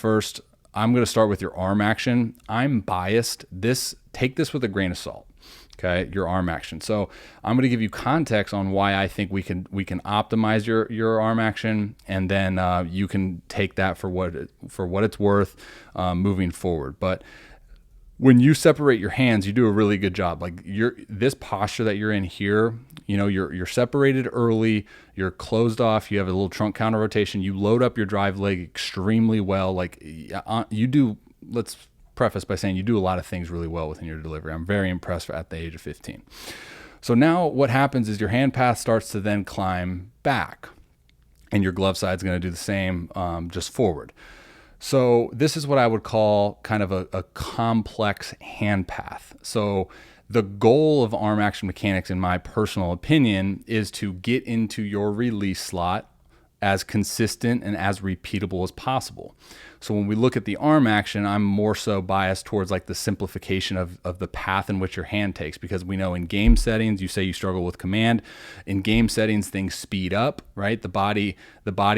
First, I'm going to start with your arm action. I'm biased. Take this with a grain of salt. Okay, your arm action. So I'm going to give you context on why I think we can optimize your arm action, and then you can take that for what it's worth moving forward. But when you separate your hands, you do a really good job. Like this posture that you're in here, you're separated early, you're closed off, you have a little trunk counter rotation, you load up your drive leg extremely well. Like you do, let's preface by saying you do a lot of things really well within your delivery. I'm very impressed at the age of 15. So now what happens is your hand path starts to then climb back, and your glove side is going to do the same, just forward. So this is what I would call kind of a complex hand path. So the goal of arm action mechanics, in my personal opinion, is to get into your release slot as consistent and as repeatable as possible. So when we look at the arm action, I'm more so biased towards like the simplification of the path in which your hand takes, because we know in game settings, you say you struggle with command. In game settings, things speed up, right? The body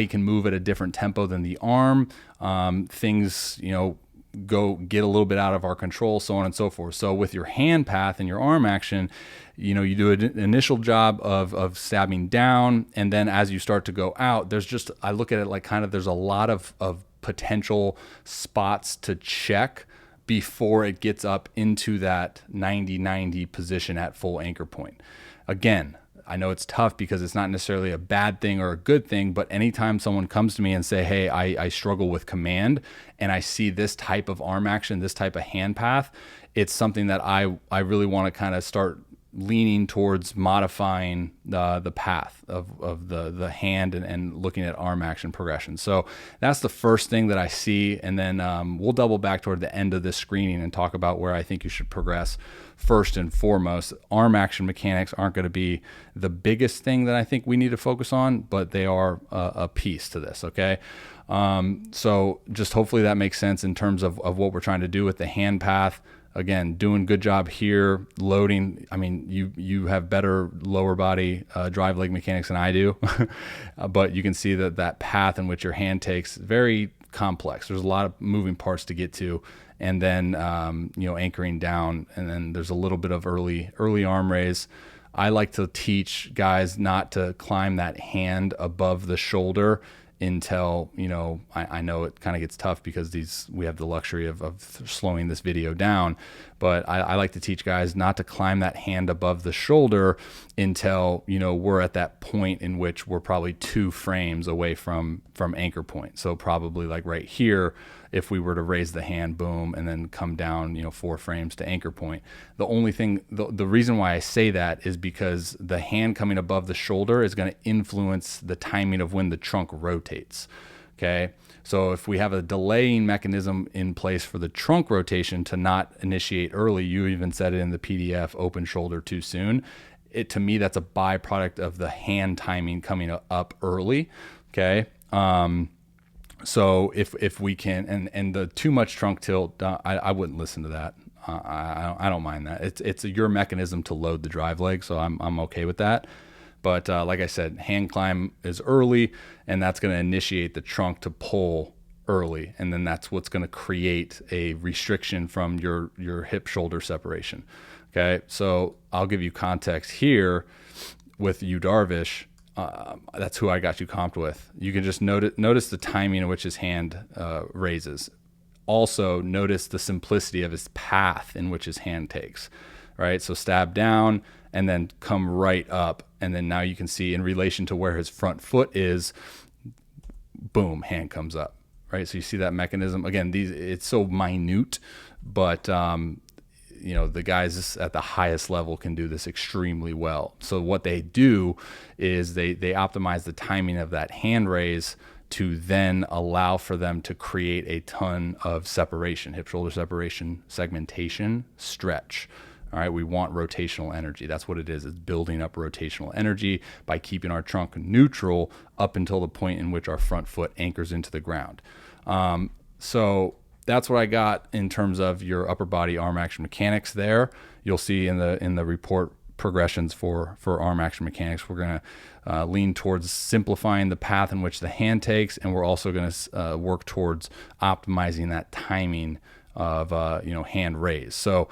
can move at a different tempo than the arm. Things, go get a little bit out of our control, so on and so forth. So with your hand path and your arm action, you do an initial job of stabbing down, and then as you start to go out, I look at it like kind of there's a lot of potential spots to check before it gets up into that 90-90 position at full anchor point. Again, I know it's tough because it's not necessarily a bad thing or a good thing, but anytime someone comes to me and say, hey, I struggle with command, and I see this type of arm action, this type of hand path, it's something that I really want to kind of start leaning towards modifying the path of the hand and looking at arm action progression. So that's the first thing that I see. And then we'll double back toward the end of this screening and talk about where I think you should progress. First and foremost, arm action mechanics aren't going to be the biggest thing that I think we need to focus on, but they are a piece to this. Okay. So just hopefully that makes sense in terms of what we're trying to do with the hand path. Again, doing good job here, loading. I mean, you have better lower body drive leg mechanics than I do, but you can see that path in which your hand takes very complex. There's a lot of moving parts to get to, and then anchoring down, and then there's a little bit of early arm raise. I like to teach guys not to climb that hand above the shoulder until, I know it kind of gets tough because we have the luxury of slowing this video down, but I like to teach guys not to climb that hand above the shoulder until, we're at that point in which we're probably 2 frames away from anchor point. So probably like right here, if we were to raise the hand, boom, and then come down, 4 frames to anchor point. The only thing, the reason why I say that is because the hand coming above the shoulder is going to influence the timing of when the trunk rotates. Okay. So if we have a delaying mechanism in place for the trunk rotation to not initiate early, you even said it in the PDF, open shoulder too soon. To me, that's a byproduct of the hand timing coming up early. Okay. So if we can, and the too much trunk tilt, I wouldn't listen to that. I don't mind that. It's your mechanism to load the drive leg, so I'm okay with that. But like I said, hand climb is early, and that's going to initiate the trunk to pull early, and then that's what's going to create a restriction from your hip shoulder separation. Okay, so I'll give you context here with Yu Darvish. That's who I got you comped with. You can just notice the timing in which his hand raises. Also notice the simplicity of his path in which his hand takes, right? So stab down and then come right up. And then now you can see in relation to where his front foot is, boom, hand comes up, right? So you see that mechanism. Again, it's so minute, but the guys at the highest level can do this extremely well. So what they do is they optimize the timing of that hand raise to then allow for them to create a ton of separation, hip shoulder separation, segmentation, stretch. All right, we want rotational energy. That's what it is. It's building up rotational energy by keeping our trunk neutral up until the point in which our front foot anchors into the ground. So that's what I got in terms of your upper body arm action mechanics there. You'll see in the report progressions for arm action mechanics. We're going to lean towards simplifying the path in which the hand takes, and we're also going to work towards optimizing that timing of hand raise. So